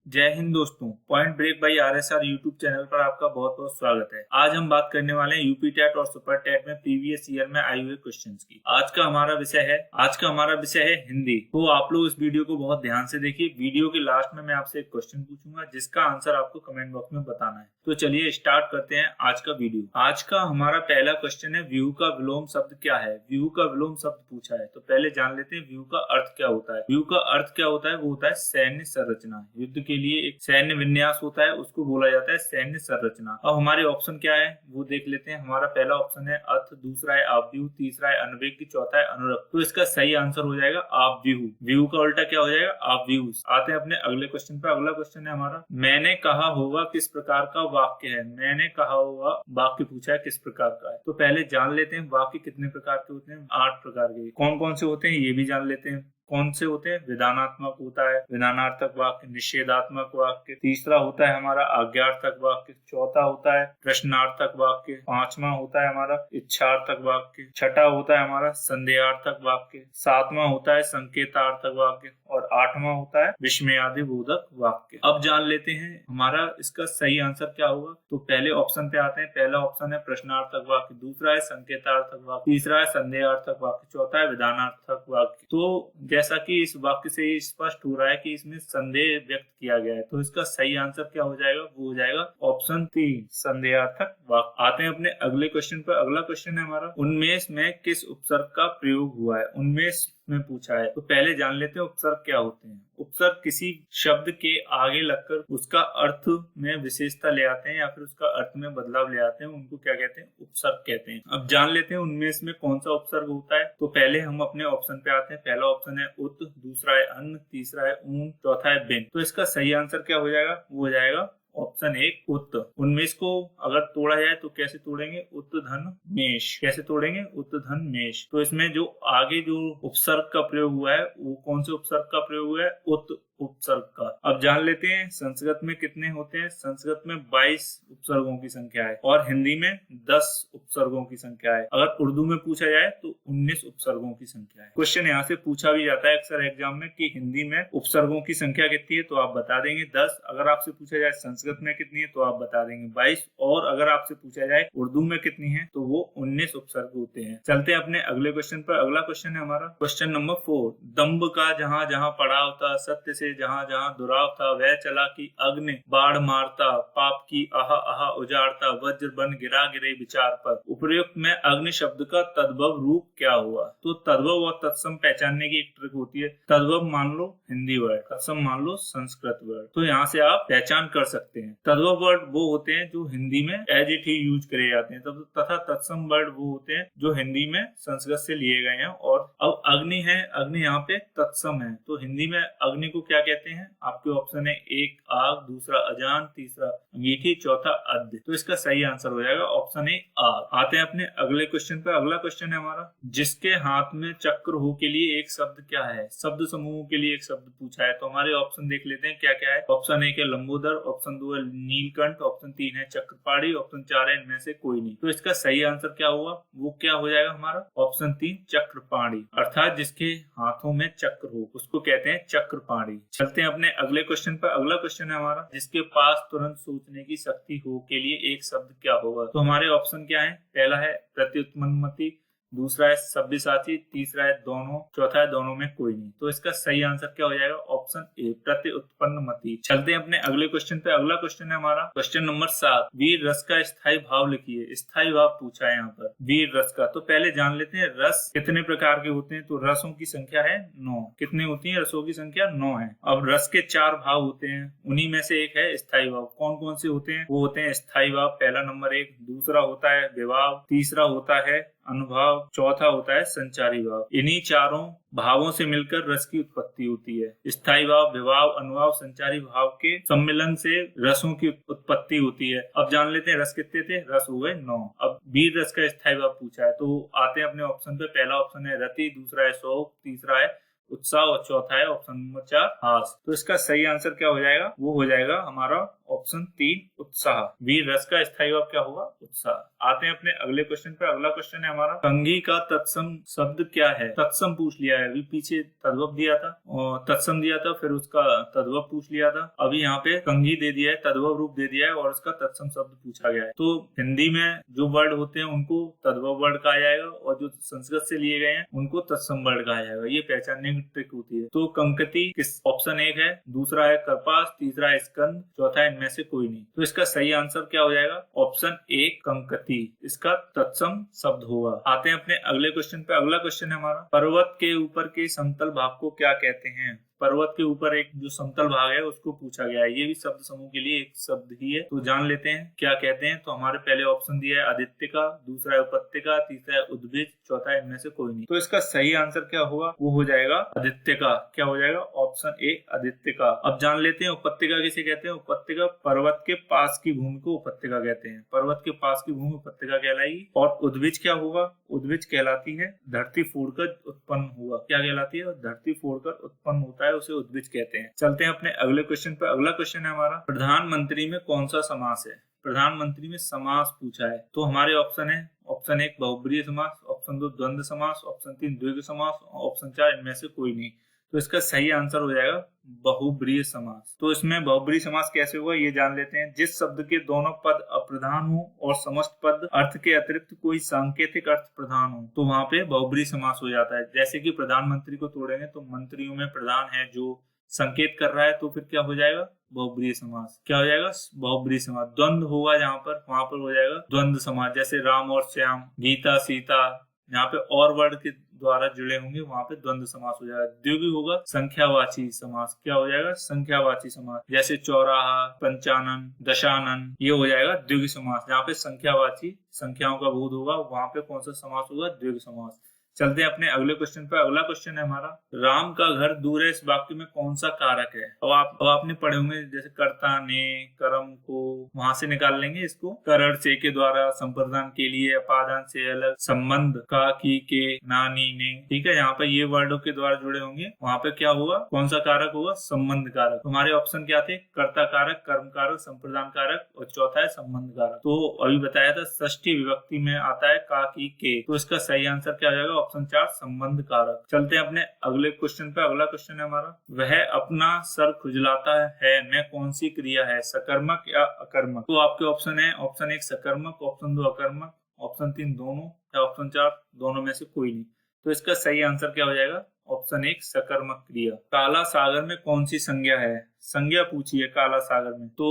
जय हिंद दोस्तों। Point break by RSR YouTube channel पर आपका बहुत बहुत स्वागत है। आज हम बात करने वाले हैं यूपी टेट और सुपर टेट में प्रीवियस ईयर में आए हुए क्वेश्चंस की। आज का हमारा विषय है हिंदी। तो आप लोग इस वीडियो को बहुत ध्यान से देखिए। वीडियो के लास्ट में मैं आपसे एक क्वेश्चन पूछूंगा जिसका आंसर आपको कमेंट बॉक्स में बताना है। तो चलिए स्टार्ट करते हैं आज का वीडियो। आज का हमारा पहला क्वेश्चन है, व्यूह का विलोम शब्द क्या है। व्यूह का विलोम शब्द पूछा है, तो पहले जान लेते हैं व्यूह का अर्थ क्या होता है। व्यूह का अर्थ क्या होता है, वो होता है सैन्य संरचना। युद्ध के लिए एक सैन्य विन्यास होता है, उसको बोला जाता है सैन्य संरचना। अब हमारे ऑप्शन क्या है वो देख लेते हैं। हमारा पहला ऑप्शन है अर्थ, दूसरा है आपव्यूह, तीसरा है अनुवेग, चौथा है अनुरक्त। तो इसका सही आंसर हो जाएगा आपव्यूह। व्यूह का उल्टा क्या हो जाएगा, आपव्यूह। आते हैं अपने अगले क्वेश्चन पर। अगला क्वेश्चन है हमारा, मैंने कहा होगा किस प्रकार का वाक्य है। मैंने कहा होगा वाक्य पूछा है किस प्रकार का है। तो पहले जान लेते हैं वाक्य कितने प्रकार के होते हैं। 8 प्रकार के। कौन कौन से होते हैं ये भी जान लेते हैं। कौन से होते हैं, विधानात्मक होता है, विधानार्थक वाक्य, निषेधात्मक वाक्य, तीसरा होता है हमारा आज्ञार्थक वाक्य, चौथा होता है प्रश्नार्थक वाक्य, पांचवा होता है हमारा इच्छार्थक वाक्य, छठा होता है हमारा संदेहार्थक वाक्य, सातवां होता है संकेतार्थक वाक्य और आठवां होता है विस्मयादि बोधक वाक्य। अब जान लेते हैं हमारा इसका सही आंसर क्या होगा। तो पहले ऑप्शन पे आते हैं। पहला ऑप्शन है प्रश्नार्थक वाक्य, दूसरा है संकेतार्थक वाक्य, तीसरा है संदेहार्थक वाक्य, चौथा है विधानार्थक वाक्य। तो जैसा कि इस वाक्य से स्पष्ट हो रहा है कि इसमें संदेह व्यक्त किया गया है, तो इसका सही आंसर क्या हो जाएगा, वो हो जाएगा ऑप्शन 3 संदेहार्थक वाक्य। आते हैं अपने अगले क्वेश्चन पर। अगला क्वेश्चन है हमारा, उन्मेष में किस उपसर्ग का प्रयोग हुआ है। उन्मेष में पूछा है, तो पहले जान लेते हैं उपसर्ग क्या होते हैं। उपसर्ग किसी शब्द के आगे लगकर उसका अर्थ में विशेषता ले आते हैं या फिर उसका अर्थ में बदलाव ले आते हैं, उनको क्या कहते हैं, उपसर्ग कहते हैं। अब जान लेते हैं उनमें इसमें कौन सा उपसर्ग होता है। तो पहले हम अपने ऑप्शन पे आते हैं। पहला ऑप्शन है उत, दूसरा है अन्न, तीसरा है ऊन, चौथा है बिन। तो इसका सही आंसर क्या हो जाएगा, वो हो जाएगा ऑप्शन 1 उत। उन्मेष को अगर तोड़ा जाए तो कैसे तोड़ेंगे, उत धन मेष। कैसे तोड़ेंगे, उत धन मेष। तो इसमें जो आगे जो उपसर्ग का प्रयोग हुआ है वो कौन से उपसर्ग का प्रयोग हुआ है, उत उपसर्ग का। अब जान लेते हैं संस्कृत में कितने होते हैं। संस्कृत में 22 उपसर्गों की संख्या है और हिंदी में 10 उपसर्गों की संख्या है। अगर उर्दू में पूछा जाए तो 19 उपसर्गों की संख्या है। क्वेश्चन यहाँ से पूछा भी जाता है अक्सर एग्जाम में कि हिंदी में उपसर्गों की संख्या कितनी है, तो आप बता देंगे 10। अगर आपसे पूछा जाए संस्कृत में कितनी है तो आप बता देंगे 22। और अगर आपसे पूछा जाए उर्दू में कितनी है तो वो 19 उपसर्ग होते हैं। चलते हैं अपने अगले क्वेश्चन पर। अगला क्वेश्चन है हमारा क्वेश्चन नंबर 4, दम्भ का जहां जहां पड़ाव था, सत्य से जहां जहां दुराव था, वह चला कि अग्नि बाढ़ मारता, पाप की आहा आहा उजाड़ता, वज्र बन गिरा गिरे विचार पर। उपर्युक्त में अग्नि शब्द का तद्भव रूप क्या हुआ। तो तद्भव और तत्सम पहचानने की एक ट्रिक होती है। तद्भव मान लो हिंदी वर्ड, तत्सम मान लो संस्कृत वर्ड। तो यहाँ से आप पहचान कर सकते हैं। तद्भव वर्ड वो होते हैं जो हिंदी में एज इट ही यूज करे जाते हैं, तथा तत्सम वर्ड वो होते हैं जो हिंदी में संस्कृत से लिए गए हैं। और अब अग्नि है, अग्नि यहाँ पे तत्सम है, तो हिंदी में अग्नि को क्या कहते हैं। आपके ऑप्शन है 1 आग, दूसरा अजान, तीसरा अंगीठी, चौथा अद्य। तो इसका सही आंसर हो जाएगा ऑप्शन ए आग। आते हैं अपने अगले क्वेश्चन पर। अगला क्वेश्चन है हमारा, जिसके हाथ में चक्र हो के लिए एक शब्द क्या है। शब्द समूह के लिए एक शब्द पूछा है, तो हमारे ऑप्शन देख लेते हैं क्या क्या है। ऑप्शन 1 है लंबोदर, ऑप्शन 2 है नीलकंठ, ऑप्शन 3 है चक्रपाणी, ऑप्शन 4 है इनमें से कोई नहीं। तो इसका सही आंसर क्या हुआ, वो क्या हो जाएगा हमारा ऑप्शन 3 चक्रपाणी। अर्थात जिसके हाथों में चक्र हो उसको कहते हैं चक्रपाणी। चलते हैं अपने अगले क्वेश्चन पर। अगला क्वेश्चन है हमारा, जिसके पास तुरंत सोचने की शक्ति हो के लिए एक शब्द क्या होगा। तो हमारे ऑप्शन क्या है, पहला है प्रत्युत्पन्नमति, दूसरा है सब्यसाची, तीसरा है दोनों, चौथा है दोनों में कोई नहीं। तो इसका सही आंसर क्या हो जाएगा ऑप्शन ए प्रत्युत्पन्नमति। चलते हैं अपने अगले क्वेश्चन पे। अगला क्वेश्चन है हमारा क्वेश्चन नंबर 7, वीर रस का स्थायी भाव लिखिए। स्थायी भाव पूछा है यहाँ पर वीर रस का। तो पहले जान लेते हैं रस कितने प्रकार के होते हैं। तो रसों की संख्या है 9। कितने होती है, रसों की संख्या 9 है। अब रस के 4 भाव होते हैं, उन्हीं में से एक है स्थायी भाव। कौन कौन से होते हैं, वो होते हैं स्थायी भाव पहला नंबर 1, दूसरा होता है विभाव, तीसरा होता है अनुभाव, चौथा होता है संचारी भाव। इन्हीं चारों भावों से मिलकर रस की उत्पत्ति होती है। स्थायी भाव, विभाव, अनुभाव, संचारी भाव के सम्मिलन से रसों की उत्पत्ति होती है। अब जान लेते हैं रस कितने थे, रस हो गए 9। अब वीर रस का स्थायी भाव पूछा है, तो आते हैं अपने ऑप्शन पे। पहला ऑप्शन है रति, दूसरा है शोक, तीसरा है उत्साह और चौथा है ऑप्शन नंबर 4 हास। तो इसका सही आंसर क्या हो जाएगा, वो हो जाएगा हमारा ऑप्शन 3 उत्साह। वीर रस का स्थायी भाव क्या होगा, उत्साह। आते हैं अपने अगले क्वेश्चन पे। अगला क्वेश्चन है हमारा कंघी का तत्सम शब्द क्या है। तत्सम पूछ लिया है, अभी पीछे तद्भव दिया था और तत्सम दिया था, फिर उसका तद्भव पूछ लिया था। अभी यहाँ पे कंघी दे दिया है, तद्भव रूप दे दिया है और उसका तत्सम शब्द पूछा गया है। तो हिंदी में जो वर्ड होते हैं उनको तद्भव वर्ड कहा जाएगा और जो संस्कृत से लिए गए हैं उनको तत्सम वर्ड कहा जाएगा। ये पहचानने की ट्रिक होती है। तो कंकति किस ऑप्शन 1 है, दूसरा है करपास, तीसरा है स्कंद, चौथा है इनमें से कोई नहीं। तो इसका सही आंसर क्या हो जाएगा, ऑप्शन 1 कंकति इसका तत्सम शब्द होगा। आते हैं अपने अगले क्वेश्चन पे। अगला क्वेश्चन है हमारा पर्वत के ऊपर के समतल भाग को क्या कहते हैं। पर्वत के ऊपर एक जो समतल भाग है उसको पूछा गया है। ये भी शब्द समूह के लिए एक शब्द ही है। तो जान लेते हैं क्या कहते हैं। तो हमारे पहले ऑप्शन दिया है आदित्यका, दूसरा है उपत्यका, तीसरा है उद्भिज, चौथा है इनमें से कोई नहीं। तो इसका सही आंसर क्या होगा, वो हो जाएगा आदित्यका। क्या हो जाएगा, ऑप्शन 1 आदित्यका। अब जान लेते हैं उपत्यका किसे कहते हैं। उपत्यका पर्वत के पास की भूमि को उपत्यका कहते हैं। पर्वत के पास की भूमि उपत्यका कहलाएगी। और उद्भिज क्या होगा, उद्भिज कहलाती है धरती फोड़कर उत्पन्न हुआ। क्या कहलाती है, धरती फोड़कर उत्पन्न होता है, उसे उद्भिज कहते हैं। चलते हैं अपने अगले क्वेश्चन पर। अगला क्वेश्चन है हमारा प्रधानमंत्री में कौन सा समास है। प्रधानमंत्री में समास पूछा है। तो हमारे ऑप्शन है ऑप्शन 1 बहुब्रीहि समास, ऑप्शन 2 द्वंद्व समास, ऑप्शन 3 द्विगु समास, ऑप्शन 4 इनमें से कोई नहीं। तो इसका सही आंसर हो जाएगा बहुब्रीहि समास। तो इसमें बहुब्रीहि समास कैसे होगा ये जान लेते हैं। जिस शब्द के दोनों पद अप्रधान हो और समस्त पद अर्थ के अतिरिक्त कोई सांकेतिक अर्थ प्रधान हो तो वहां पे बहुब्रीहि समास हो जाता है। जैसे कि प्रधानमंत्री को तोड़ेंगे तो मंत्रियों में प्रधान है जो संकेत कर रहा है, तो फिर क्या हो जाएगा, बहुब्रीहि समास। क्या हो जाएगा, बहुब्रीहि समास। द्वंद्व होगा जहाँ पर, वहां पर हो जाएगा द्वंद्व समास। जैसे राम और श्याम, गीता सीता, यहाँ पे और वर्ड के द्वारा जुड़े होंगे वहां पे द्वंद्व समास हो जाएगा। द्विगु होगा संख्यावाची समास। क्या हो जाएगा, संख्यावाची समास। जैसे चौराहा, पंचानन, दशानन, ये हो जाएगा द्विगु समास। जहाँ पे संख्यावाची संख्याओं का बोध होगा वहां पे कौन सा समास होगा, द्विगु समास। चलते हैं अपने अगले क्वेश्चन पे। अगला क्वेश्चन है हमारा राम का घर दूर है, इस वाक्य में कौन सा कारक है। अब आपने पढ़े होंगे जैसे कर्ता ने, कर्म को वहां से निकाल लेंगे इसको। करण से के द्वारा, संप्रदान के लिए, अपादान से अलग, संबंध का, की, के, नानी, ने, ठीक है। यहाँ पे ये वर्डों के द्वारा जुड़े होंगे, वहां पे क्या होगा, कौन सा कारक होगा, संबंध कारक। हमारे ऑप्शन क्या थे, कर्ता कारक, कर्म कारक, संप्रदान कारक और चौथा है संबंध कारक। तो अभी बताया था षष्ठी विभक्ति में आता है का, की, के। तो इसका सही आंसर क्या हो जाएगा, ऑप्शन 4 संबंध कारक। चलते हैं अपने अगले क्वेश्चन पे। अगला क्वेश्चन है हमारा वह अपना सर खुजलाता है में कौन सी क्रिया है, सकर्मक या अकर्मक। तो आपके ऑप्शन है ऑप्शन 1 सकर्मक, ऑप्शन 2 अकर्मक, ऑप्शन 3 दोनों या ऑप्शन 4 दोनों में से कोई नहीं। तो इसका सही आंसर क्या हो जाएगा, ऑप्शन 1 सकर्मक क्रिया। काला सागर में कौन सी संज्ञा है, संज्ञा पूछी है काला सागर में। तो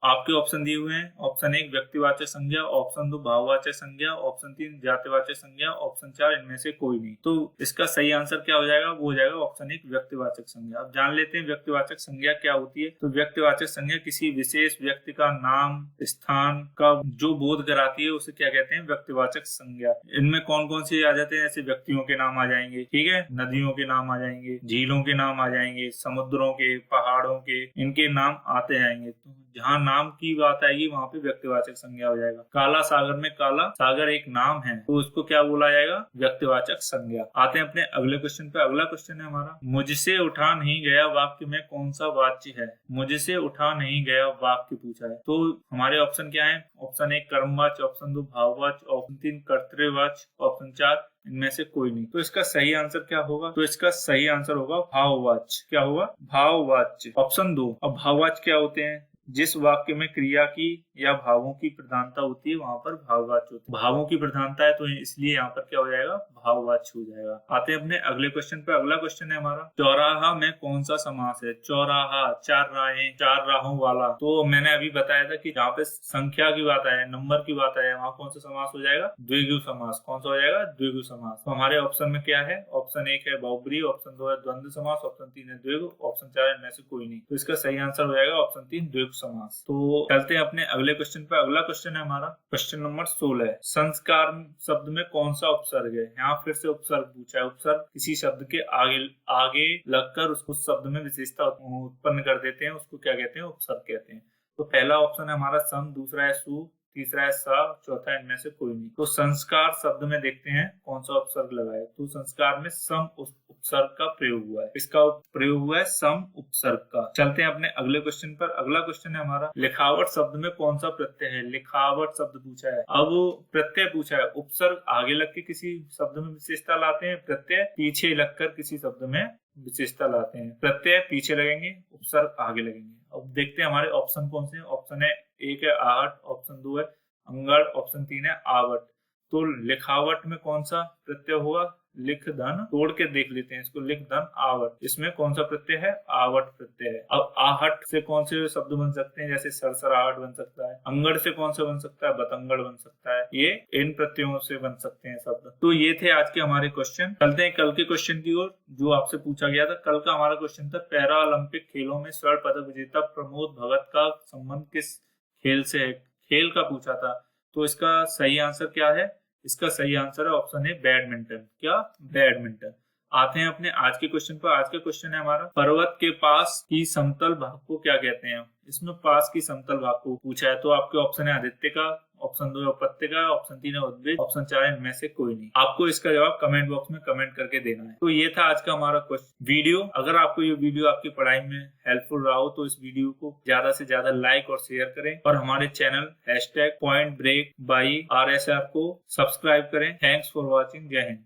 आपके ऑप्शन दिए हुए हैं, ऑप्शन 1 व्यक्तिवाचक संज्ञा, ऑप्शन 2 भाववाचक संज्ञा, ऑप्शन 3 जातिवाचक संज्ञा, ऑप्शन 4 इनमें से कोई नहीं। तो इसका सही आंसर क्या हो जाएगा, वो हो जाएगा ऑप्शन 1 व्यक्तिवाचक संज्ञा। अब जान लेते हैं व्यक्तिवाचक संज्ञा क्या होती है। तो व्यक्तिवाचक संज्ञा किसी विशेष व्यक्ति का नाम, स्थान का जो बोध कराती है उसे क्या कहते हैं, व्यक्तिवाचक संज्ञा। इनमें कौन कौन से आ जाते हैं, ऐसे व्यक्तियों के नाम आ जाएंगे, ठीक है, नदियों के नाम आ जाएंगे, झीलों के नाम आ जाएंगे, समुद्रों के, पहाड़ों के, इनके नाम आते जाएंगे। तो जहाँ नाम की बात आएगी वहां पे व्यक्तिवाचक संज्ञा हो जाएगा। काला सागर में काला सागर एक नाम है तो उसको क्या बोला जाएगा, व्यक्तिवाचक संज्ञा। आते हैं अपने अगले क्वेश्चन पे। अगला क्वेश्चन है हमारा मुझसे उठा नहीं गया वाक्य में कौन सा वाच्य है। मुझसे उठा नहीं गया वाक्य पूछा है। तो हमारे ऑप्शन क्या है, ऑप्शन 1 कर्मवाच्य, ऑप्शन 2 भाववाच्य, ऑप्शन 3 कर्तृवाच्य, ऑप्शन 4 इनमें से कोई नहीं। तो इसका सही आंसर क्या होगा, तो इसका सही आंसर होगा भाववाच्य। क्या होगा, भाववाच्य, ऑप्शन 2। अब भाववाच्य क्या होते हैं, जिस वाक्य में क्रिया की या भावों की प्रधानता होती है वहां पर भाववाच्य होता है। भावों की प्रधानता है तो इसलिए यहाँ पर क्या हो जाएगा, भाववाच्य हो जाएगा। आते हैं अपने अगले क्वेश्चन पे। अगला क्वेश्चन है हमारा चौराहा में कौन सा समास है। चौराहा, 4 राहें, 4 राहों वाला। तो मैंने अभी बताया था कि जहाँ पे संख्या की बात आए, नंबर की बात आए, वहाँ कौन सा समास हो जाएगा, द्विगु समास। कौन सा हो जाएगा, द्विगु समास। तो हमारे ऑप्शन में क्या है, ऑप्शन 1 है बहुब्रीहि, ऑप्शन 2 है द्वंद्व समास, ऑप्शन 3 है द्विगु, ऑप्शन 4 इनमें से कोई नहीं। तो इसका सही आंसर हो जाएगा ऑप्शन 3 द्विगु समास। तो चलते हैं अपने अगले क्वेश्चन पे। अगला क्वेश्चन है हमारा क्वेश्चन नंबर 16। संस्कार शब्द में कौन सा उपसर्ग है। यहाँ फिर से उपसर्ग पूछा है। उपसर्ग किसी शब्द के आगे लगकर उस शब्द में विशेषता उत्पन्न कर देते हैं, उसको क्या कहते हैं, उपसर्ग कहते हैं। तो पहला ऑप्शन है हमारा सम, दूसरा है सु, तीसरा है सा, चौथा है इनमें से कोई नहीं। तो संस्कार शब्द में देखते हैं कौन सा उपसर्ग लगा है। तो संस्कार में सम उपसर्ग का प्रयोग हुआ है। इसका प्रयोग हुआ है सम उपसर्ग का। चलते हैं अपने अगले क्वेश्चन पर। अगला क्वेश्चन है हमारा लिखावट शब्द में कौन सा प्रत्यय है। लिखावट शब्द पूछा है। अब प्रत्यय पूछा है, उपसर्ग आगे लग के किसी शब्द में विशेषता लाते हैं, प्रत्यय पीछे लगकर किसी शब्द में विशेषता लाते हैं। प्रत्यय पीछे लगेंगे, उपसर्ग आगे लगेंगे। अब देखते हैं हमारे ऑप्शन कौन से। ऑप्शन है एक है आहट, ऑप्शन 2 है अंगड़, ऑप्शन 3 है आवट। तो लिखावट में कौन सा प्रत्यय होगा। लिख धन, तोड़ के देख लेते हैं इसको। लिख धन आवट, इसमें कौन सा प्रत्यय है। आवट प्रत्यय है। अब आहट से कौन से शब्द बन सकते हैं, जैसे सरसराहट बन सकता है। अंगड़ से कौन सा बन सकता है, बतंगड़ बन सकता है। ये इन प्रत्ययों से बन सकते हैं शब्द। तो ये थे आज के हमारे क्वेश्चन। चलते हैं कल के क्वेश्चन की ओर जो आपसे पूछा गया था। कल का हमारा क्वेश्चन था पैरा ओलंपिक खेलों में स्वर्ण पदक विजेता प्रमोद भगत का संबंध किस खेल से है। खेल का पूछा था। तो इसका सही आंसर क्या है। इसका सही आंसर है ऑप्शन है बैडमिंटन। क्या, बैडमिंटन। आते हैं अपने आज के क्वेश्चन पर। आज का क्वेश्चन है हमारा पर्वत के पास की समतल भाग को क्या कहते हैं। इसमें पास की समतल भाग को पूछा है। तो आपके ऑप्शन है आदित्य का, ऑप्शन 2 है उपत्यका, ऑप्शन 3 है उद्भिद, ऑप्शन 4 है इनमें से कोई नहीं। आपको इसका जवाब कमेंट बॉक्स में कमेंट करके देना है। तो ये था आज का हमारा वीडियो। अगर आपको ये वीडियो आपकी पढ़ाई में हेल्पफुल रहा हो तो इस वीडियो को ज्यादा से ज्यादा लाइक और शेयर करें और हमारे चैनल #PointBreakByRSR को सब्सक्राइब करें। Thanks for watching. जय हिंद।